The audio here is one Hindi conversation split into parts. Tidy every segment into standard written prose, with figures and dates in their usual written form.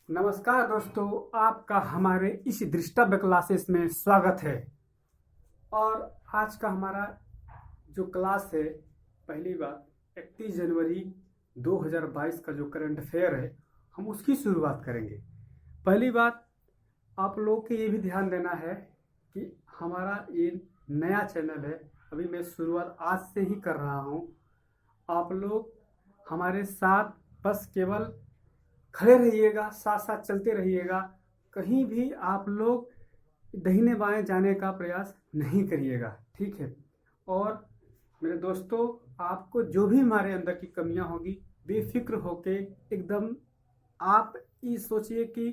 नमस्कार दोस्तों, आपका हमारे इस दृष्टव्य क्लासेस में स्वागत है। और आज का हमारा जो क्लास है, पहली बात 31 जनवरी 2022 का जो करंट अफेयर है, हम उसकी शुरुआत करेंगे। पहली बात, आप लोग को ये भी ध्यान देना है कि हमारा ये नया चैनल है, अभी मैं शुरुआत आज से ही कर रहा हूँ। आप लोग हमारे साथ बस केवल खड़े रहिएगा, साथ साथ चलते रहिएगा। कहीं भी आप लोग दाहिने बाएं जाने का प्रयास नहीं करिएगा, ठीक है। और मेरे दोस्तों, आपको जो भी हमारे अंदर की कमियां होगी, बेफिक्र होके एकदम आप ये सोचिए कि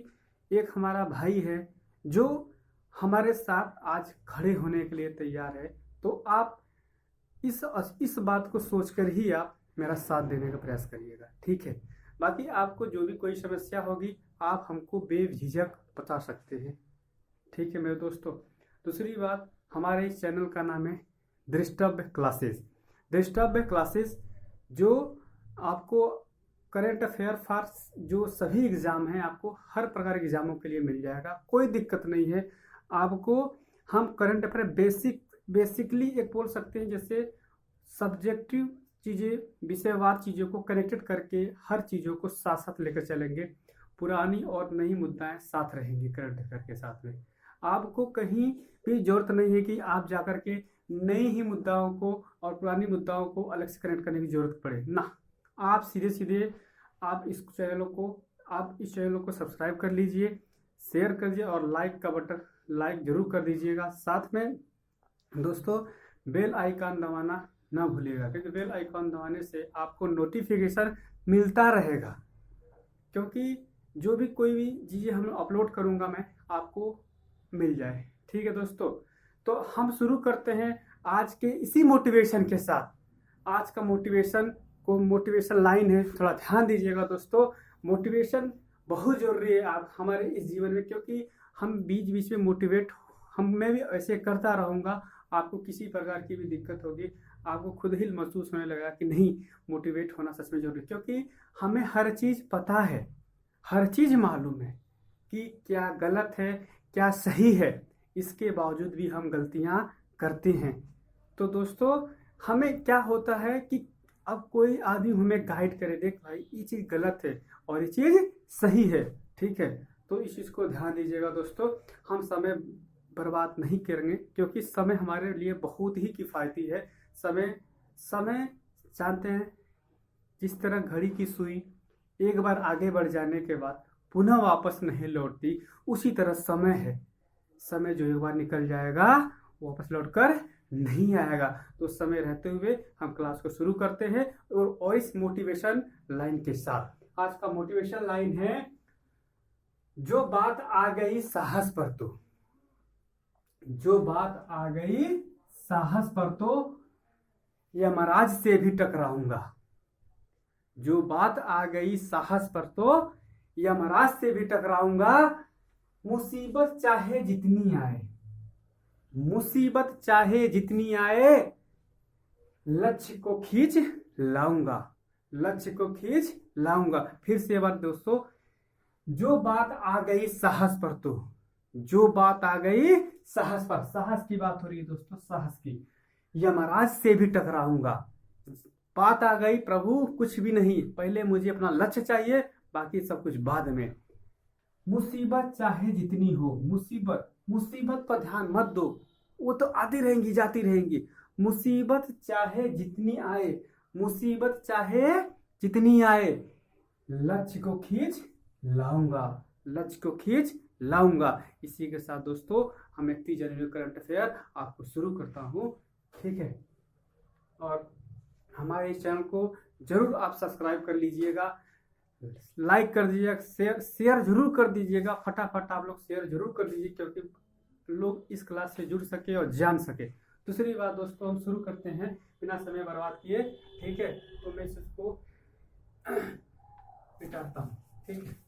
एक हमारा भाई है जो हमारे साथ आज खड़े होने के लिए तैयार है। तो आप इस बात को सोचकर ही आप मेरा साथ देने का प्रयास करिएगा, ठीक है। बाकी आपको जो भी कोई समस्या होगी, आप हमको बेझिझक बता सकते हैं, ठीक है मेरे दोस्तों। दूसरी बात, हमारे इस चैनल का नाम है दृष्टव्य क्लासेस। दृष्टव्य क्लासेस जो आपको करंट अफेयर फॉर जो सभी एग्जाम हैं, आपको हर प्रकार के एग्जामों के लिए मिल जाएगा, कोई दिक्कत नहीं है आपको। हम करंट अफेयर बेसिकली एक बोल सकते हैं, जैसे सब्जेक्टिव चीज़ें, विषयवार चीज़ों को कनेक्टेड करके हर चीज़ों को साथ साथ लेकर चलेंगे। पुरानी और नई मुद्दाएं साथ रहेंगी करंट अफेयर के साथ में। आपको कहीं भी जरूरत नहीं है कि आप जाकर के नई ही मुद्दाओं को और पुरानी मुद्दाओं को अलग से कनेक्ट करने की जरूरत पड़े ना। आप सीधे सीधे आप इस चैनल को सब्सक्राइब कर लीजिए, शेयर कर दीजिए और लाइक का बटन लाइक जरूर कर दीजिएगा। साथ में दोस्तों बेल आइकन दबाना ना भूलिएगा, क्योंकि बेल आइकन दबाने से आपको नोटिफिकेशन मिलता रहेगा, क्योंकि जो भी कोई भी चीज़ें हम अपलोड करूंगा मैं आपको मिल जाए, ठीक है दोस्तों। तो हम शुरू करते हैं आज के इसी मोटिवेशन के साथ। आज का मोटिवेशन लाइन है, थोड़ा ध्यान दीजिएगा दोस्तों। मोटिवेशन बहुत जरूरी है आप हमारे इस जीवन में, क्योंकि हम बीच बीच में मैं भी ऐसे करता रहूँगा। आपको किसी प्रकार की भी दिक्कत होगी, आपको खुद ही महसूस होने लगा कि नहीं, मोटिवेट होना सच में जरूरी है, क्योंकि हमें हर चीज़ पता है, हर चीज़ मालूम है कि क्या गलत है क्या सही है। इसके बावजूद भी हम गलतियां करते हैं। तो दोस्तों, हमें क्या होता है कि अब कोई आदमी हमें गाइड करे, देख भाई ये चीज़ गलत है और ये चीज़ सही है, ठीक है। तो इस चीज़ को ध्यान दीजिएगा दोस्तों। हम समय बर्बाद नहीं करेंगे, क्योंकि समय हमारे लिए बहुत ही किफ़ायती है। समय जानते हैं, जिस तरह घड़ी की सुई एक बार आगे बढ़ जाने के बाद पुनः वापस नहीं लौटती, उसी तरह समय है। समय जो एक बार निकल जाएगा वो वापस लौटकर नहीं आएगा। तो समय रहते हुए हम क्लास को शुरू करते हैं और इस मोटिवेशन लाइन के साथ। आज का मोटिवेशन लाइन है, जो बात आ गई साहस पर तो, जो बात आ गई साहस पर तो यमराज से भी टकराऊंगा। जो बात आ गई साहस पर तो यमराज से भी टकराऊंगा। मुसीबत चाहे जितनी आए, मुसीबत चाहे जितनी आए, लक्ष्य को खींच लाऊंगा, लक्ष्य को खींच लाऊंगा। फिर से बात दोस्तों, जो बात आ गई साहस पर तो, जो बात आ गई साहस पर, साहस की बात हो रही है दोस्तों, साहस की। यमराज से भी टकराऊंगा। बात आ गई, प्रभु कुछ भी नहीं, पहले मुझे अपना लक्ष्य चाहिए, बाकी सब कुछ बाद में। मुसीबत चाहे जितनी हो, मुसीबत पर ध्यान मत दो, वो तो आती रहेंगी जाती रहेंगी। मुसीबत चाहे जितनी आए, मुसीबत चाहे जितनी आए, लक्ष्य को खींच लाऊंगा, लक्ष्य को खींच लाऊंगा। इसी के साथ दोस्तों, हम 31 जनवरी करंट अफेयर आपको शुरू करता हूँ, ठीक है। और हमारे इस चैनल को जरूर आप सब्सक्राइब कर लीजिएगा, लाइक कर दीजिएगा, शेयर जरूर कर दीजिएगा। फटाफट आप लोग शेयर जरूर कर दीजिए, क्योंकि लोग इस क्लास से जुड़ सके और जान सके। दूसरी बात दोस्तों, हम शुरू करते हैं बिना समय बर्बाद किए, ठीक है। तो मैं इसको मिटाता हूँ, ठीक है।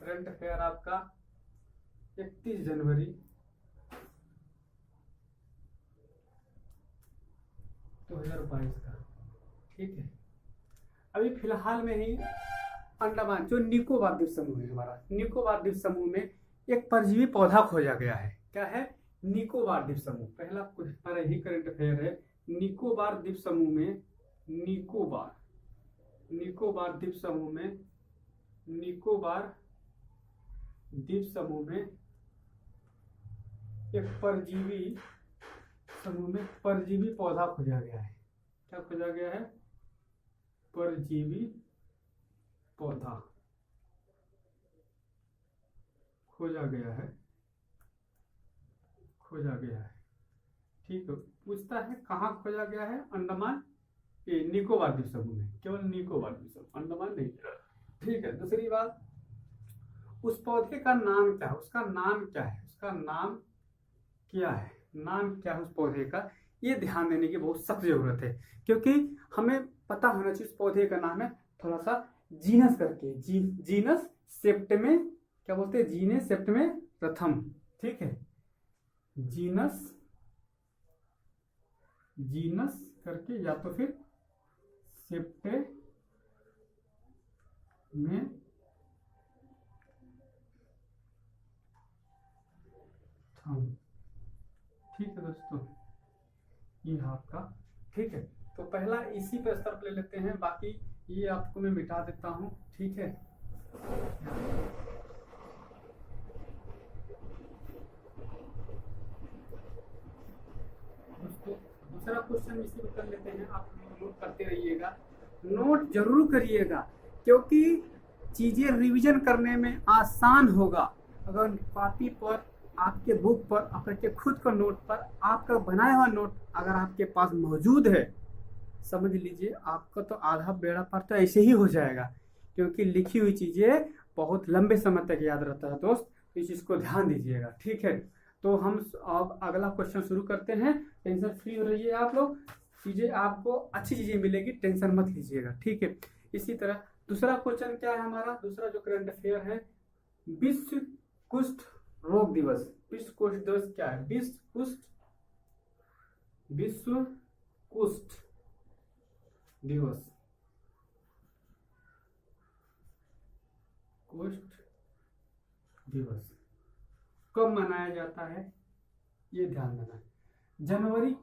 करंट अफेयर आपका 31 जनवरी 2022 का, ठीक है। अभी फिलहाल में ही अंडमान जो निकोबार द्वीप समूह है हमारा, निकोबार द्वीप समूह में एक परजीवी पौधा खोजा गया है। क्या है? निकोबार द्वीप समूह। पहला कुछ हमारा ही करंट अफेयर है। निकोबार द्वीप समूह में, निकोबार द्वीप समूह में, निकोबार द्वीप समूह में एक परजीवी समूह में परजीवी पौधा खोजा गया है। क्या खोजा गया है? परजीवी पौधा खोजा गया है, ठीक है। पूछता है कहाँ खोजा गया है? अंडमान, ये निकोबार द्वीप समूह में, केवल निकोबार द्वीप समूह, अंडमान नहीं, ठीक है। दूसरी बात, उस पौधे का नाम क्या है? उसका नाम क्या है? उसका नाम क्या है? नाम क्या है उस पौधे का? ये ध्यान देने की बहुत सख्त जरूरत है, क्योंकि हमें पता होना चाहिए उस पौधे का नाम है। थोड़ा सा जीनस करके, जीनस सेप्टेमे, क्या बोलते हैं? जीनस सेप्टेमे प्रथम, ठीक है। जीनस करके, या तो फिर सेप्टे में थम, ठीक है दोस्तों, ये आपका, ठीक है। तो पहला इसी पर स्तर ले लेते हैं, बाकी ये आपको मैं मिटा देता हूं, ठीक है। दोस्तों दूसरा क्वेश्चन इसी पर कर लेते हैं, आप नोट करते रहिएगा, नोट जरूर करिएगा, क्योंकि चीजें रिवीजन करने में आसान होगा अगर कॉपी पर, आपके बुक पर, आपके खुद का नोट पर, आपका बनाया हुआ नोट अगर आपके पास मौजूद है, समझ लीजिए आपका तो आधा बेड़ा पार तो ऐसे ही हो जाएगा, क्योंकि लिखी हुई चीजें बहुत लंबे समय तक याद रहता है दोस्त, तो इस चीज को ध्यान दीजिएगा, ठीक है। तो हम अब अगला क्वेश्चन शुरू करते हैं। टेंशन फ्री हो रहिए आप लोग, चीजें आपको अच्छी चीजें मिलेगी, टेंशन मत लीजिएगा, ठीक है। इसी तरह दूसरा क्वेश्चन क्या है हमारा? दूसरा जो करंट अफेयर है, विश्व कुष्ठ रोग दिवस। विश्व कुष्ठ दिवस क्या है? विश्व कुष्ठ दिवस, कुष्ठ दिवस कब मनाया जाता है? ये ध्यान देना। जनवरी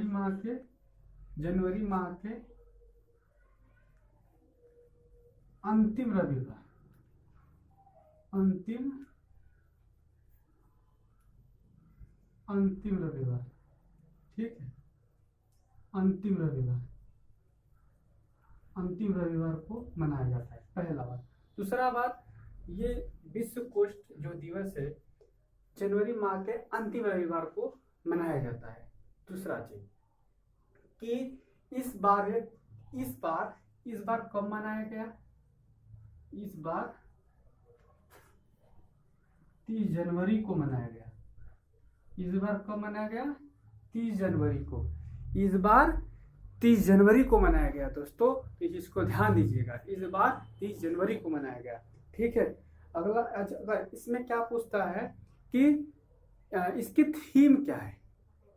माह के अंतिम रविवार, अंतिम रविवार, ठीक है। अंतिम रविवार को मनाया जाता है, पहला बात। दूसरा बात, ये विश्व कुष्ठ जो दिवस है जनवरी माह के अंतिम रविवार को मनाया जाता है। दूसरा चीज कि इस बार कब मनाया गया? इस बार 30 जनवरी को मनाया गया। इस बार कब मनाया गया? 30 जनवरी को। इस बार 30 जनवरी को मनाया गया दोस्तों, इस चीज को ध्यान दीजिएगा, इस बार 30 जनवरी को मनाया गया, ठीक है। अगला, अगर इसमें क्या पूछता है कि इसकी थीम क्या है?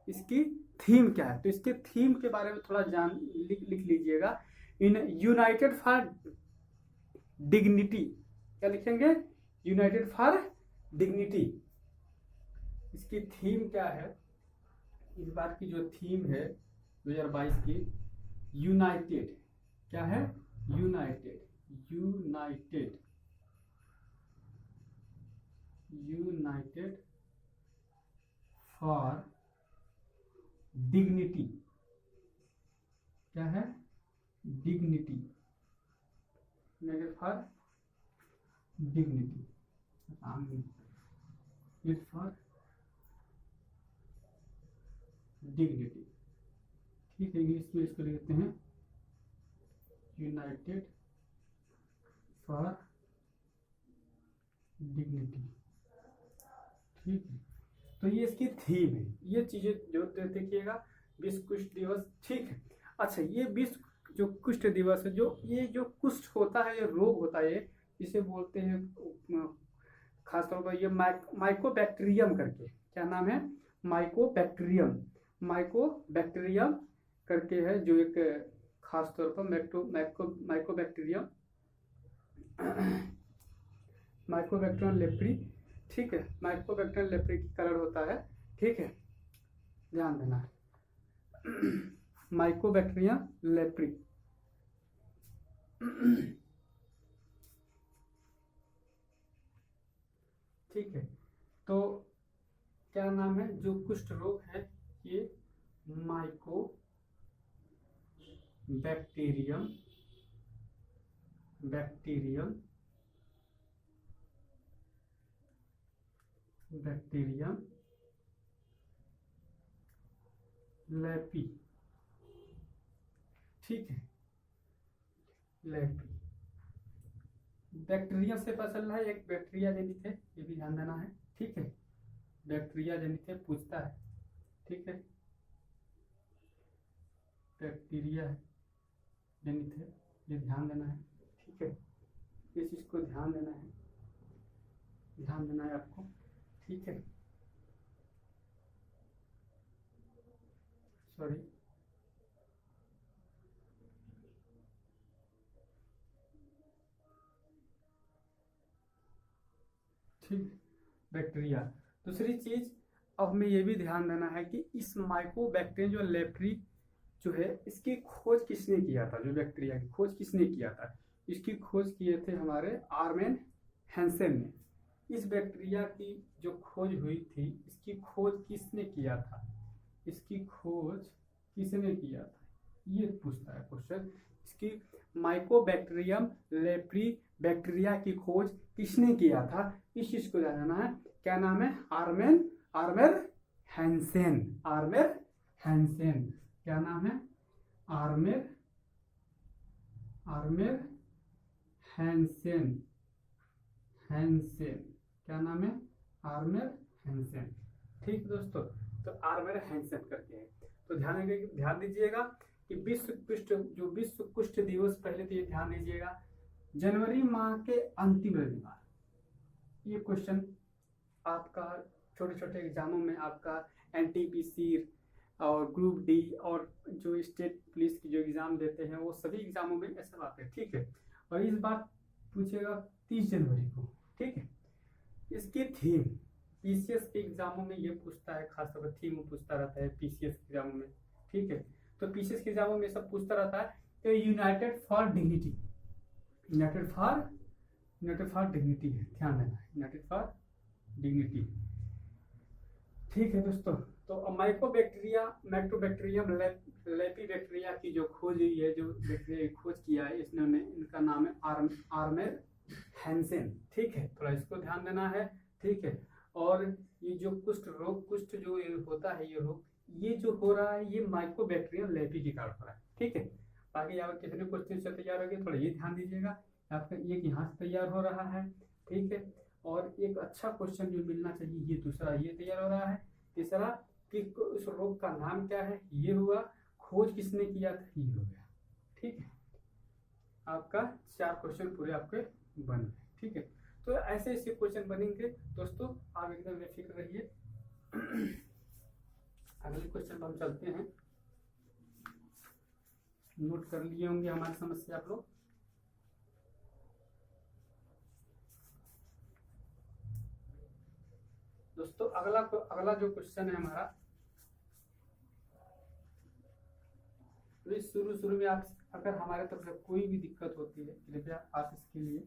इसकी थीम क्या है? तो इसके थीम के बारे में थोड़ा लिख लीजिएगा। इन यूनाइटेड फॉर डिग्निटी, क्या लिखेंगे? United for dignity. इसकी थीम क्या है? इस बार की जो थीम है 2022 की, यूनाइटेड, क्या है? यूनाइटेड फॉर डिग्निटी, क्या है? Dignity, United for dignity, for dignity, ठीक है। इंग्लिश में इसको लिखते हैं यूनाइटेड फॉर डिग्निटी, ठीक है। तो ये इसकी थीम है, ये चीजें जो देखिएगा, विश्व कुष्ठ दिवस, ठीक है। अच्छा, ये विश्व जो कुष्ठ दिवस है, जो ये जो कुष्ठ होता है, ये रोग होता है, इसे बोलते हैं खासतौर पर ये माइकोबैक्टीरियम करके, क्या नाम है? माइकोबैक्टीरियम। माइकोबैक्टीरियम करके है, जो एक खास तौर पर माइकोबैक्टीरियम माइकोबैक्टीरियम लेप्री, ठीक है, माइकोबैक्टीरियम लेप्री की कलर होता है, ठीक है, ध्यान देना है। माइकोबैक्टीरियम लेप्री ठीक है। तो क्या नाम है, जो कुष्ठ रोग है ये माइकोबैक्टीरियम लेपी, ठीक है, लेपी। बैक्टीरिया से पता चल रहा है एक बैक्टीरिया जनित है, ये भी ध्यान देना है, ठीक है, बैक्टीरिया जनित है, पूछता है, ठीक है, बैक्टीरिया जनित है, ये ध्यान देना है, ठीक है, इस चीज को ध्यान देना है आपको, ठीक है, सॉरी, ठीक, बैक्टीरिया। दूसरी चीज अब हमें ये भी ध्यान देना है कि इस माइकोबैक्टीरियम जो लेप्री जो है, इसकी खोज किसने किया था, जो बैक्टीरिया की खोज किसने किया था, इसकी खोज किए थे हमारे आर्मेन हैंसेन ने। इस बैक्टीरिया की जो खोज हुई थी, इसकी खोज किसने किया था, इसकी खोज किसने किया था, ये पूछता है क्वेश्चन। इसकी माइकोबैक्टीरियम लेप्री बैक्टीरिया की खोज किसने किया था, इस चीज को जानना है। क्या नाम है, आर्मेर हैंसेन, क्या नाम है, आर्मेर हैंसेन, क्या नाम है, आर्मेर हैंसेन, ठीक दोस्तों। तो आर्मेर हैंसेन करके है। तो ध्यान दीजिएगा कि विश्व कुष्ठ दिवस, पहले तो ये ध्यान दीजिएगा, जनवरी माह के अंतिम रविवार, ये क्वेश्चन आपका छोटे छोटे एग्जामों में, आपका एनटीपीसी और ग्रुप डी और जो स्टेट पुलिस की जो एग्जाम देते हैं, वो सभी एग्जामों में ऐसा आते हैं, ठीक है। और इस बार पूछेगा 30 जनवरी को, ठीक है। इसकी थीम पीसीएस के एग्जामों में ये पूछता है, खासतौर पर थीम पूछता रहता है पीसीएस के एग्जामों में, ठीक है। तो पीसीएस के एग्जामों में सब पूछता रहता है कि United for dignity, United for dignity है, ध्यान देना है, यूनाइटेड फॉर डिग्निटी, ठीक है दोस्तों। तो माइकोबैक्टीरियम लेपी बैक्टीरिया की जो खोज हुई है, जो बैक्टीरिया की खोज किया है इन्होंने, इनका नाम है आर्मेर हैंसेन, ठीक है, थोड़ा इसको ध्यान देना है, ठीक है। और ये जो कुष्ठ जो ये होता है, ये रोग ये जो हो रहा है, ये माइकोबैक्टीरियम लेपी के कारण हो रहा है, ठीक है। बाकी यहाँ कितने क्वेश्चन से तैयार हो गए, थोड़ा ये ध्यान दीजिएगा, आपका एक यहाँ से तैयार हो रहा है, ठीक है। और एक अच्छा क्वेश्चन जो मिलना चाहिए, ये दूसरा ये तैयार हो रहा है। तीसरा कि उस रोग का नाम क्या है, ये हुआ। खोज किसने किया था, ये हो गया, ठीक है। आपका 4 क्वेश्चन पूरे आपके बन गए, ठीक है। तो ऐसे ऐसे क्वेश्चन बनेंगे दोस्तों, आप एकदम बेफिक्र रहिए। अगले क्वेश्चन पर हम चलते हैं। नोट कर लिए होंगे हमारी समस्या आप लोग। दोस्तों अगला जो क्वेश्चन है हमारा, तो शुरू में आप अगर हमारे तरफ से कोई भी दिक्कत होती है, कृपया आप इसके लिए,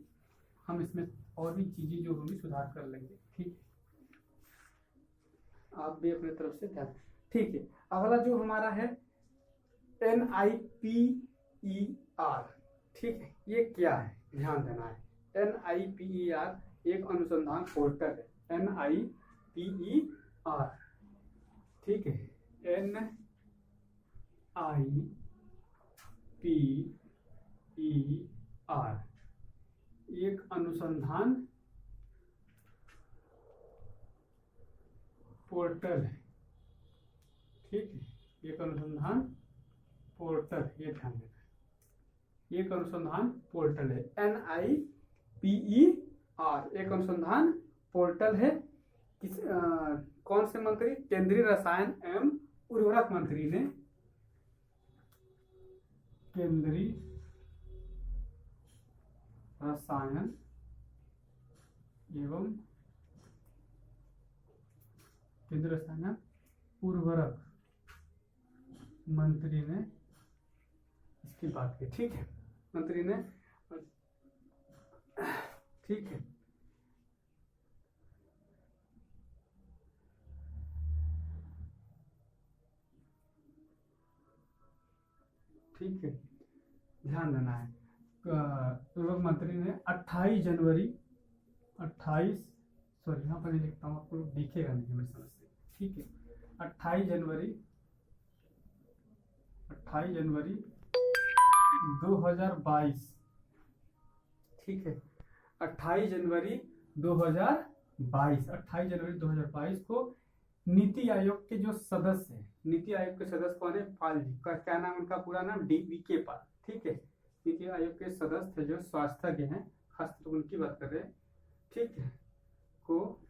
हम इसमें और भी चीजें जो होंगी सुधार कर लेंगे, ठीक है। आप भी अपने तरफ से ध्यान, ठीक है। अगला जो हमारा है NIPER, ठीक है, ये क्या है, ध्यान देना है। NIPER एक अनुसंधान पोर्टल है, NIPER, ठीक है, NIPER एक अनुसंधान पोर्टल है, ठीक है, एक अनुसंधान पोर्टल, ये ध्यान देना है, एक अनुसंधान पोर्टल है। NIPER एक अनुसंधान पोर्टल है। कौन से मंत्री, केंद्रीय रसायन एवं उर्वरक मंत्री ने केंद्रीय रसायन एवं केंद्रीय रसायन उर्वरक मंत्री ने इसकी बात की। ठीक है, मंत्री ने, ठीक है, ठीक है, ध्यान देना है। उर्वरक मंत्री ने 28 जनवरी 28 सॉरी यहाँ पर लिखता हूँ, आपको दिखेगा नहीं मेरी समझ से। ठीक है, 28 जनवरी 2022। ठीक है, 28 जनवरी 2022 को नीति आयोग के जो सदस्य हैं, नीति आयोग के सदस्य कौन है? पाल जी का क्या नाम, उनका पूरा नाम DVK पाल। ठीक है, नीति आयोग के सदस्य जो स्वास्थ्य हैं, खासकर उनकी बात कर रहे हैं। ठीक है, को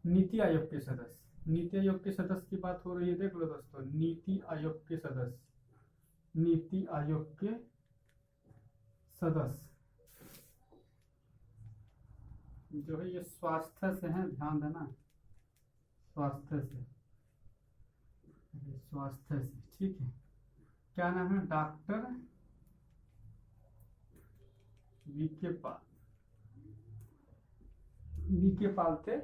नीति आयोग के सदस्य, नीति आयोग के सदस्य की बात हो रही है। देख लो दोस्तों, नीति आयोग के सदस्य, नीति आयोग के सदस्य जो है ये स्वास्थ्य से हैं, ध्यान देना, स्वास्थ्य से। ठीक है, क्या नाम है? डॉक्टर वीके पाल थे,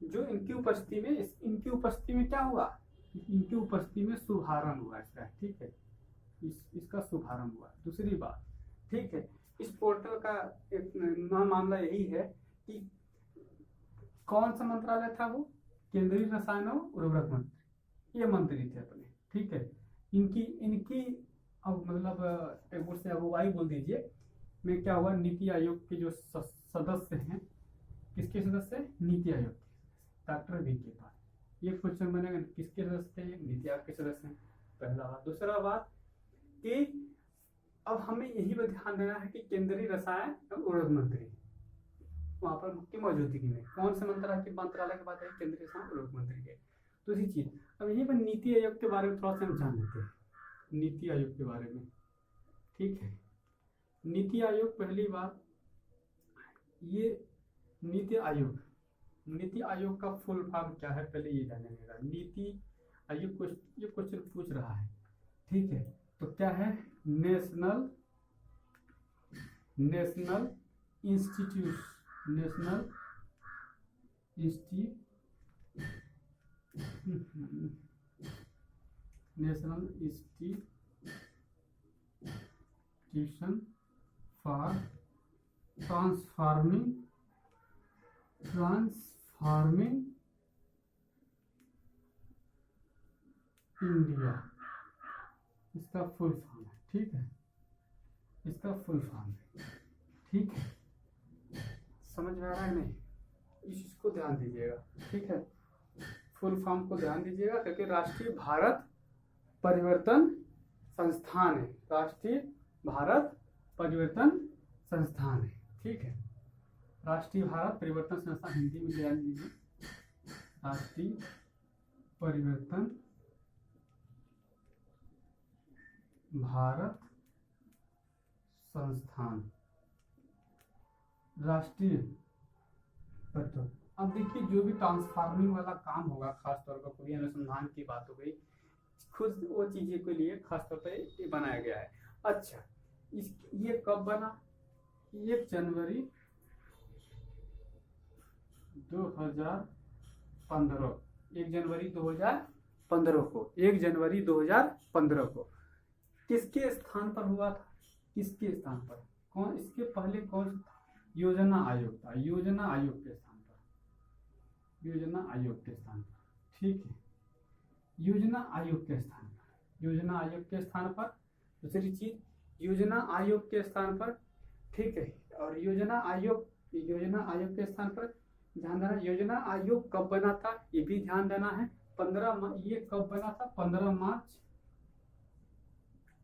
जो इनकी उपस्थिति में क्या हुआ? इनकी उपस्थिति में शुभारंभ हुआ इसका। ठीक है, इसका शुभारंभ हुआ। दूसरी बात, ठीक है, इस पोर्टल का एक मामला यही है कि कौन सा मंत्रालय था वो? केंद्रीय रसायन और उर्वरक मंत्री, ये मंत्री थे अपने। ठीक है, इनकी अब मतलब एक वर्ष से अगुवाई बोल दीजिए में क्या हुआ? नीति आयोग के जो सदस्य हैं, किसके सदस्य? नीति आयोग के, डॉक्टर वीके पाल। ये क्वेश्चन बनेगा, किसके सदस्य थे? नीति आयोग के सदस्य हैं, पहला बात। दूसरा बात कि अब हमें यही पर ध्यान देना है कि केंद्रीय रसायन और उर्वरक मंत्री वहां पर की मौजूदगी में कौन से मंत्रालय की बात है? केंद्रीय रसायन उर्वरक मंत्री के। दूसरी चीज, अब यहीं पर नीति आयोग के बारे में थोड़ा सा हम जान लेते हैं, नीति आयोग के बारे में। ठीक है, नीति आयोग, पहली बात, ये नीति आयोग का फुल फॉर्म क्या है पहले ये जानेगा। नीति आयोग को ये क्वेश्चन पूछ रहा है। ठीक है, तो क्या है? National institute institution for transforming India, इसका फुल फॉर्म है। ठीक है, इसका फुल फॉर्म है। ठीक है, समझ में आ रहा है नहीं? इसको ध्यान दीजिएगा। ठीक है, फुल फॉर्म को ध्यान दीजिएगा, क्योंकि राष्ट्रीय भारत परिवर्तन संस्थान है, राष्ट्रीय भारत परिवर्तन संस्थान है। ठीक है, राष्ट्रीय भारत परिवर्तन संस्थान, हिंदी में ध्यान दीजिए, राष्ट्रीय परिवर्तन भारत संस्थान, राष्ट्रीय परिवर्तन। अब देखिए, जो भी ट्रांसफार्मिंग वाला काम होगा, खासतौर पर कोई अनुसंधान की बात हो गई, खुद वो चीजें के लिए खासतौर पर ये बनाया गया है। अच्छा, ये कब बना? 1 जनवरी 2015, 1 जनवरी 2015 को, 1 जनवरी 2015 को किसके स्थान पर हुआ था? किसके स्थान पर? कौन इसके पहले कौन था? योजना आयोग था, योजना आयोग के स्थान पर, योजना आयोग के स्थान पर। ठीक है, योजना आयोग के स्थान पर, योजना आयोग के स्थान पर। दूसरी चीज, योजना आयोग के स्थान पर। ठीक है, और योजना आयोग के स्थान पर ध्यान देना। योजना आयोग कब बना था ये भी ध्यान देना है। ये कब बना था? 15 मार्च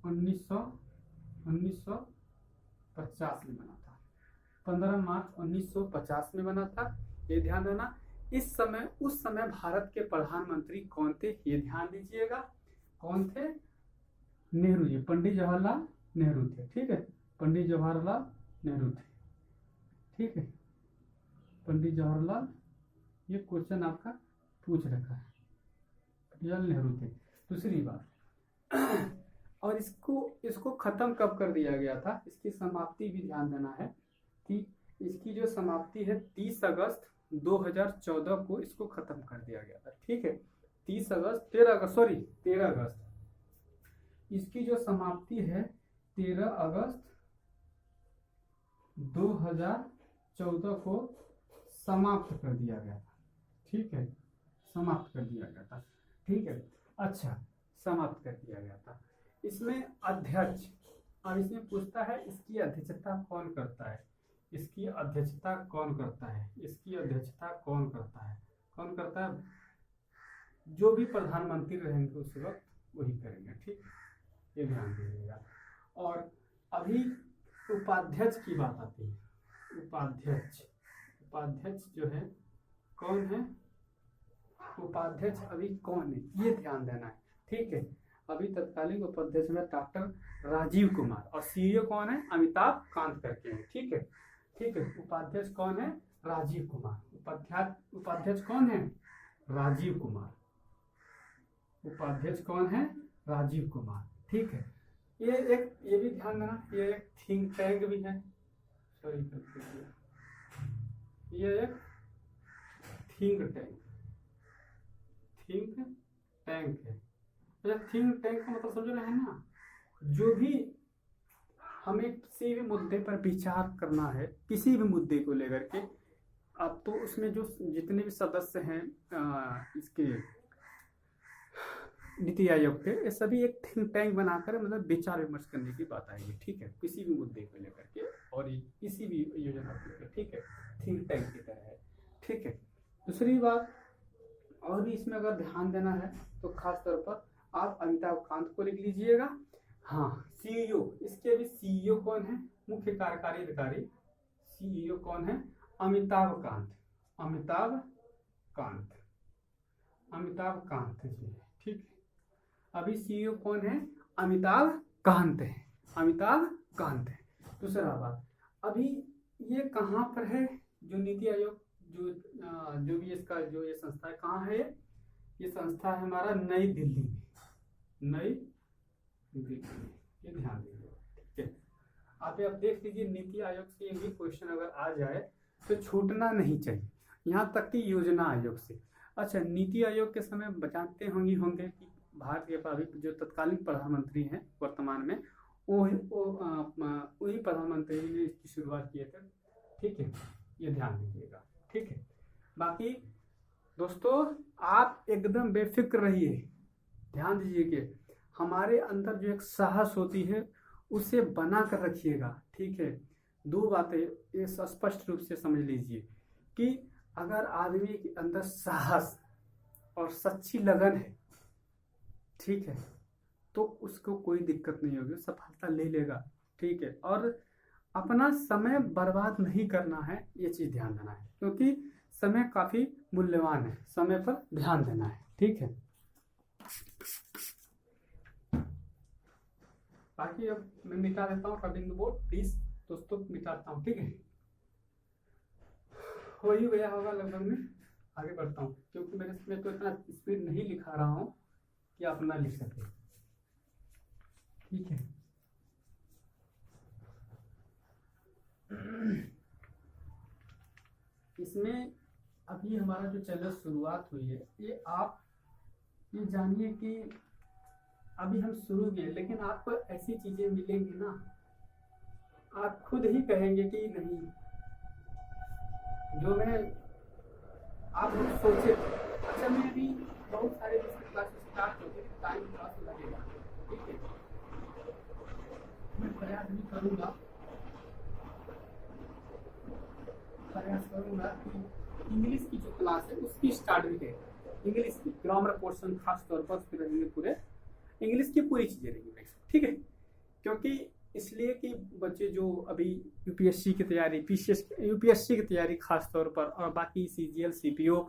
1950 में बना था। 15 मार्च 1950 में बना था, ये ध्यान देना। इस समय उस समय भारत के प्रधानमंत्री कौन थे, ये ध्यान दीजिएगा। कौन थे? नेहरू जी, पंडित जवाहरलाल नेहरू थे। ठीक है, पंडित जवाहरलाल नेहरू थे। ठीक है, पंडित जवाहरलाल, ये क्वेश्चन आपका पूछ रखा है, जवाहरलाल नेहरू थे। दूसरी बात और इसको खत्म कब कर दिया गया था, इसकी समाप्ति भी ध्यान देना है कि इसकी जो समाप्ति है 30 अगस्त 2014 को इसको खत्म कर दिया गया था। ठीक है, 13 अगस्त इसकी जो समाप्ति है 13 अगस्त 2014 को समाप्त कर दिया गया था। ठीक है, समाप्त कर दिया गया था। ठीक है, अच्छा, समाप्त कर दिया गया था। इसमें अध्यक्ष, और इसमें पूछता है इसकी अध्यक्षता कौन करता है, इसकी अध्यक्षता कौन करता है, इसकी अध्यक्षता कौन करता है, कौन करता है? जो भी प्रधानमंत्री रहेंगे उस वक्त वही करेंगे। ठीक, ये ध्यान दीजिएगा। और अभी उपाध्यक्ष की बात आती है। उपाध्यक्ष जो है कौन है? उपाध्यक्ष अभी कौन है, ये ध्यान देना है। ठीक है, अभी तत्कालीन उपाध्यक्ष में डॉक्टर राजीव कुमार, और सीईओ कौन है? अमिताभ कांत करके हैं। ठीक है, ठीक है, उपाध्यक्ष कौन है? राजीव कुमार। उपाध्यक्ष कौन है? राजीव कुमार। उपाध्यक्ष कौन है? राजीव कुमार। ठीक है, ये भी ध्यान देना, ये एक थिंक टैंक भी है। सॉरी, ये एक थिंक टैंक है। थिंक टैंक का मतलब समझ रहे हैं ना, जो भी हमें किसी भी मुद्दे पर विचार करना है, किसी भी मुद्दे को लेकर के, अब तो उसमें जो जितने भी सदस्य हैं इसके नीति आयोग के, ये सभी एक थिंक टैंक बनाकर मतलब विचार विमर्श करने की बात आएगी। ठीक है, किसी भी मुद्दे को लेकर के और किसी भी योजना को लेकर। ठीक है, थिंक टैंक की तरह है। ठीक है, दूसरी बात और भी इसमें अगर ध्यान देना है तो खास तौर पर आप अमिताभ कांत को लिख लीजिएगा। हाँ, सीईओ, इसके भी सीईओ कौन है? मुख्य कार्यकारी अधिकारी। सीईओ कौन है? अमिताभ कांत जी। ठीक, अभी सीईओ कौन है? अमिताभ कांत है। दूसरा बात, अभी ये कहाँ पर है? जो नीति आयोग जो भी इसका जो ये संस्था है, कहाँ है? ये संस्था है हमारा नई दिल्ली में। ये ध्यान दीजिए। ठीक है, आप देख लीजिए, नीति आयोग से भी क्वेश्चन अगर आ जाए तो छूटना नहीं चाहिए, यहाँ तक कि योजना आयोग से। अच्छा, नीति आयोग के समय जानते होंगे कि भारत के अभी जो तत्कालीन प्रधानमंत्री हैं वर्तमान में, वही प्रधानमंत्री ने इसकी शुरुआत किए थे। ठीक है, ये ध्यान दीजिएगा। ठीक है, बाकी दोस्तों आप एकदम बेफिक्र रहिए, ध्यान दीजिए कि हमारे अंदर जो एक साहस होती है उसे बना कर रखिएगा। ठीक है, दो बातें ये स्पष्ट रूप से समझ लीजिए कि अगर आदमी के अंदर साहस और सच्ची लगन है, ठीक है, तो उसको कोई दिक्कत नहीं होगी, सफलता ले लेगा। ठीक है, और अपना समय बर्बाद नहीं करना है, ये चीज़ ध्यान देना है, क्योंकि समय काफ़ी मूल्यवान है, समय पर ध्यान देना है। ठीक है, बाकी अब मैं मिटा देता हूँ बिंदु बोर्ड, प्लीज दोस्तों मिटाता हूँ। ठीक है, हो ही गया होगा लगभग में, आगे बढ़ता हूँ, क्योंकि मेरे इसमें तो इतना स्पीड नहीं लिखा रहा हूँ कि आप ना लिख सके। ठीक है, इसमें अभी हमारा जो चैनल शुरुआत हुई है, ये आप ये जानिए कि अभी हम शुरू किए, लेकिन आपको ऐसी चीजें मिलेंगी ना, आप खुद ही कहेंगे कि नहीं, जो मैं आप सोचे। अच्छा, मैं अभी बहुत सारे क्लासेस स्टार्ट हो गए, टाइम थोड़ा सा लगेगा। ठीक है, मैं प्रयास भी करूँगा कि इंग्लिश की जो क्लास है उसकी स्टार्ट भी करें। इंग्लिश की ग्रामर पोर्शन खास तौर पर रहेंगे, पूरे इंग्लिश की पूरी चीजें रहेंगी। ठीक है, क्योंकि इसलिए कि बच्चे जो अभी यूपीएससी की तैयारी यूपीएससी की तैयारी खास तौर पर, और बाकी CGL CPO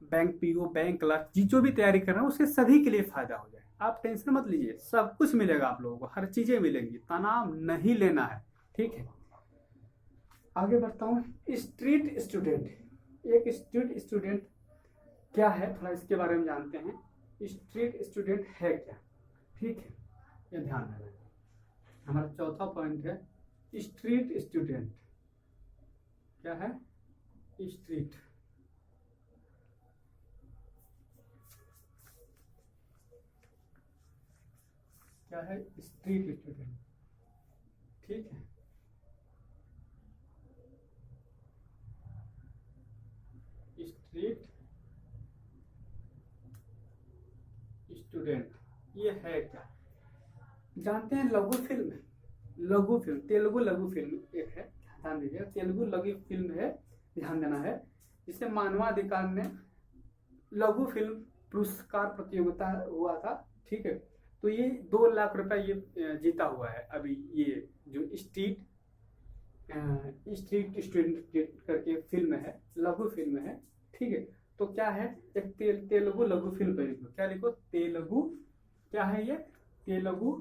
bank PO bank clerk जो भी तैयारी कर रहे हैं उसके सभी के लिए फायदा हो जाए। आप टेंशन मत लीजिए, सब कुछ मिलेगा आप लोगों को, हर चीजें मिलेंगी, तनाव नहीं लेना है। ठीक है, आगे बढ़ता हूँ। स्ट्रीट स्टूडेंट, एक स्ट्रीट स्टूडेंट क्या है थोड़ा इसके बारे में जानते हैं। स्ट्रीट स्टूडेंट है क्या? ठीक है, ये ध्यान देना है। हमारा चौथा पॉइंट है स्ट्रीट स्टूडेंट क्या है? स्ट्रीट क्या है? Street student. ठीक है, स्ट्रीट स्टूडेंट ये है क्या? जानते हैं लघु फिल्म, तेलुगु लघु फिल्म एक है, ध्यान दीजिए, तेलुगु लघु फिल्म है, ध्यान देना है। जिसे मानवाधिकार ने लघु फिल्म पुरस्कार प्रतियोगिता हुआ था। ठीक है, तो ये 2 लाख रुपए ये जीता हुआ है अभी, ये जो स्ट्रीट स्टूडेंट करके फिल्म है, लघु फिल्म है। ठीक है, तो क्या है? एक तेलुगु लघु फिल्म पे लिखो, क्या लिखो? तेलुगु, क्या है ये? तेलुगु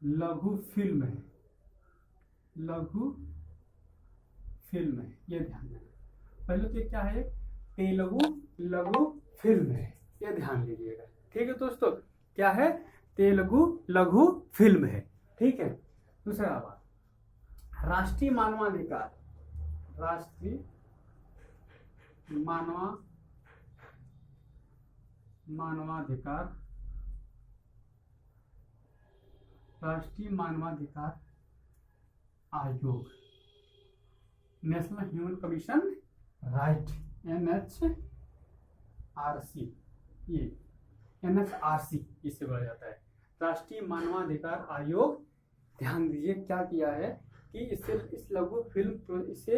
लघु फिल्म है, लघु फिल्म है, ये ध्यान देना। पहले तो क्या है? तेलुगु लघु फिल्म है, ये ध्यान दीजिएगा। ठीक है दोस्तों, क्या है? तेलुगु लघु फिल्म है। ठीक है, दूसरा बात, राष्ट्रीय मानवाधिकार, राष्ट्रीय मानवाधिकार, राष्ट्रीय मानवाधिकार आयोग, national human commission right, NHRC, ये NHRC इससे बढ़ जाता है, राष्ट्रीय मानवाधिकार आयोग। ध्यान दीजिए क्या किया है कि इससे इस लघु फिल्म इसे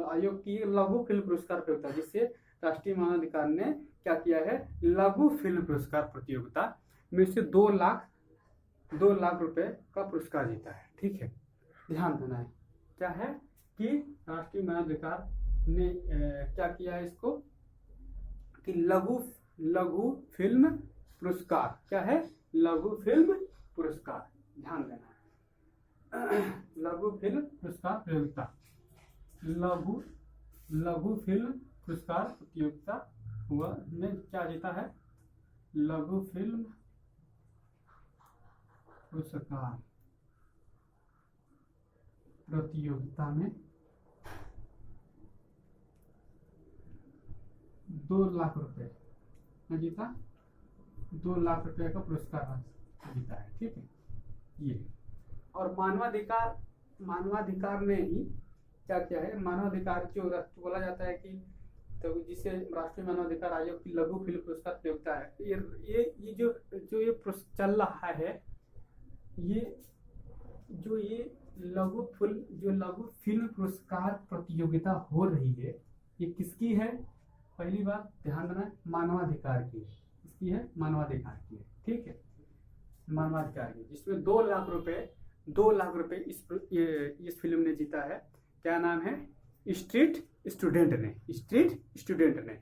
आयोग की लघु फिल्म पुरस्कार प्रतियोगिता, जिससे राष्ट्रीय मानवाधिकार ने क्या किया है? लघु फिल्म पुरस्कार प्रतियोगिता में से 2 लाख रुपए का पुरस्कार जीता है। ठीक है, ध्यान देना है। क्या है कि राष्ट्रीय मानवाधिकार ने क्या किया है इसको कि लघु फिल्म पुरस्कार, क्या है? लघु फिल्म पुरस्कार, ध्यान देना है। लघु फिल्म पुरस्कार प्रतियोगिता, लघु फिल्म पुरस्कार प्रतियोगिता हुआ में क्या जीता है? लघु फिल्म पुरस्कार प्रतियोगिता में 2 लाख रुपए जीता, 2 लाख रुपए का पुरस्कार जीता है। ठीक है, ये और मानवाधिकार ने ही क्या किया है? मानवाधिकार जो बोला जाता है कि तो जिसे राष्ट्रीय मानवाधिकार आयोग की लघु फिल्म पुरस्कार प्रतियोगिता है, ये जो चल रहा है, ये लघु फिल्म पुरस्कार प्रतियोगिता हो रही है, ये किसकी है? पहली बात ध्यान देना, मानवाधिकार की है। इसकी है? मानवाधिकार की है। ठीक है, मानवाधिकार की, जिसमें 2 लाख रुपए इस फिल्म ने जीता है। क्या नाम है? स्ट्रीट स्टूडेंट ने।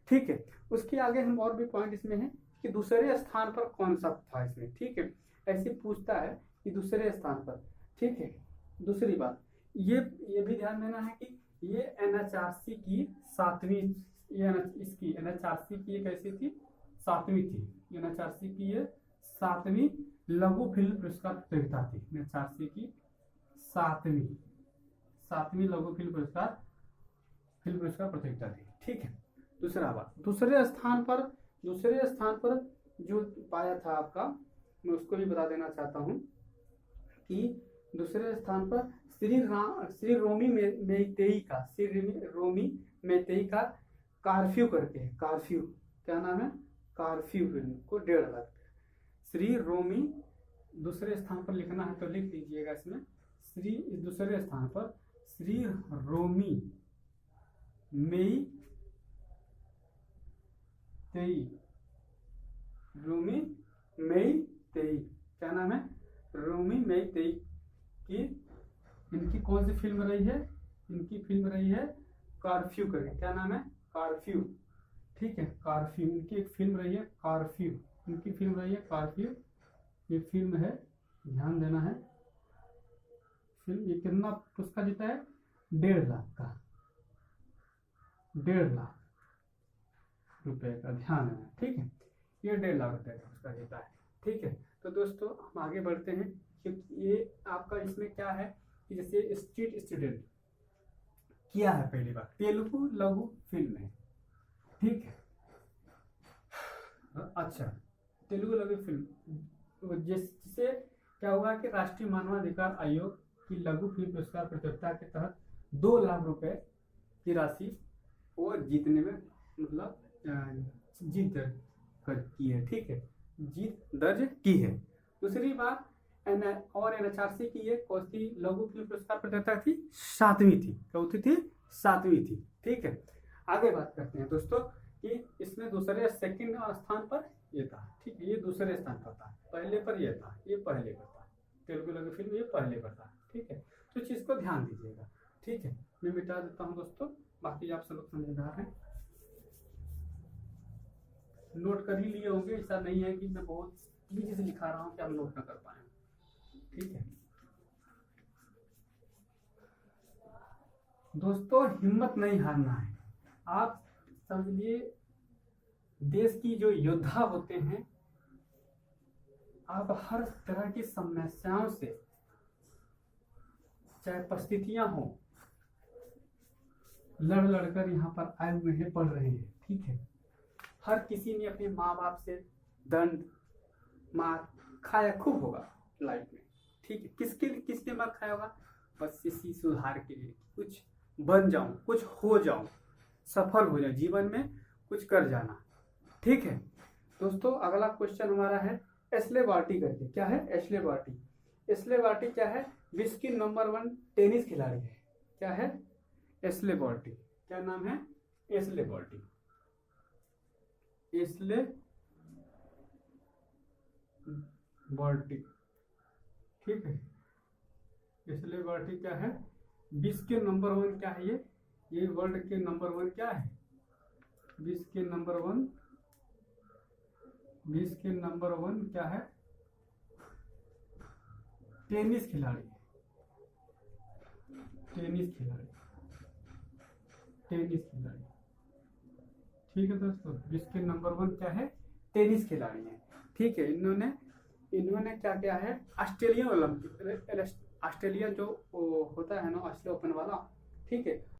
ठीक है, उसके आगे हम और भी पॉइंट इसमें है कि दूसरे स्थान पर कौन सा था इसमें। ठीक है, ऐसे पूछता है कि दूसरे स्थान पर। ठीक है, दूसरी बात ये भी ध्यान देना है कि ये NHRC की 7वीं, इसकी NHRC की ये कैसी थी? 7वीं थी। NHRC की ये 7वीं लघु फिल्म पुरस्कार प्रतियोगिता थी। NHRC की 7वीं लघु फिल्म पुरस्कार प्रतियोगिता थी। ठीक है, दूसरा बात, दूसरे स्थान पर जो पाया था आपका, मैं उसको भी बता देना चाहता हूँ कि दूसरे स्थान पर श्री रोमी मेतेई का कर्फ्यू करके है। कर्फ्यू, क्या नाम है? कर्फ्यू फिल्म को 1.5 लाख। श्री रोमी, दूसरे स्थान पर लिखना है तो लिख लीजिएगा इसमें, दूसरे स्थान पर श्री रोमी मेईतेई, क्या नाम है, रोमी मेईतेई की इनकी कौन सी फिल्म रही है, इनकी फिल्म रही है कर्फ्यू करके, क्या नाम है, कर्फ्यू, ठीक है, कर्फ्यू, इनकी एक फिल्म रही है कर्फ्यू, इनकी फिल्म रही है कर्फ्यू, ये फिल्म है, ध्यान देना है। फिल्म ये कितना पुरस्कार जीता है, 1.5 लाख का, 1.5 लाख रुपए का, ध्यान देना, ठीक है, ये 1.5 लाख रुपए का पुरस्कार जीता है, ठीक है। तो दोस्तों हम आगे बढ़ते हैं, क्योंकि ये आपका इसमें क्या है कि जैसे स्ट्रीट स्टूडेंट किया है पहली बार, तेलुगु लघु फिल्म है, ठीक है। अच्छा, तेलुगु लघु फिल्म जिससे क्या हुआ कि राष्ट्रीय मानवाधिकार आयोग की लघु फिल्म पुरस्कार प्रतियोगिता के तहत 2 लाख रुपए की राशि वो जीतने में मतलब जीत की है, ठीक है, जीत दर्ज की है। दूसरी बात और NHRC की ये कौन सी लघु फिल्म पुरस्कार प्रतियोगिता थी, 7वीं थी, चौथी थी, 7वीं थी, ठीक है। आगे बात करते हैं दोस्तों कि इसमें दूसरे सेकंड स्थान पर ये था, ठीक है, ये दूसरे स्थान पर था, पहले पर ये था, ये पहले पर था, तेलुगु लघु फिल्म ये पहले पर था, ठीक है। तो चीज को ध्यान दीजिएगा, ठीक है। मैं मिटा देता हूँ दोस्तों, बाकी आप सब लोग समझदार हैं, नोट कर ही लिए होंगे, ऐसा नहीं है कि मैं बहुत तेजी से लिखा रहा हूँ कि आप नोट ना कर पाए, ठीक है। दोस्तों हिम्मत नहीं हारना है, आप समझिए देश की जो योद्धा होते हैं, आप हर तरह की समस्याओं से, चाहे परिस्थितियां हो, लड़ लड़कर यहाँ पर आए हुए हैं, पढ़ रहे हैं, ठीक है। हर किसी ने अपने माँ बाप से दंड मार खाया खूब होगा लाइफ में, ठीक है। किसके लिए किसने मार खाया होगा, बस इसी सुधार के लिए, कुछ बन जाऊं, कुछ हो जाऊं, सफल हो जाऊं जीवन में, कुछ कर जाना, ठीक है। दोस्तों अगला क्वेश्चन हमारा है एशले बार्टी करके, क्या है, एशले बार्टी, एशले बार्टी क्या है, विश्व की नंबर 1 टेनिस खिलाड़ी है, क्या है, एशले बार्टी, क्या नाम है, एशले बार्टी, एशले बार्टी, ठीक है। एशले बार्टी क्या है, विश्व के नंबर 1 क्या है, ये वर्ल्ड के नंबर 1 क्या है, विश्व के नंबर 1, विश्व के नंबर 1 क्या है, टेनिस खिलाड़ी, टेनिस खिलाड़ी, टेनिस खिलाड़ी, ठीक है दोस्तों। विश्व के नंबर 1 क्या है, टेनिस खिलाड़ी है, ठीक है। इन्होंने क्या किया है, ऑस्ट्रेलियन ओलंपिक, ऑस्ट्रेलिया जो होता है ना, ऑस्ट्रेलिया ओपन वाला, ठीक है,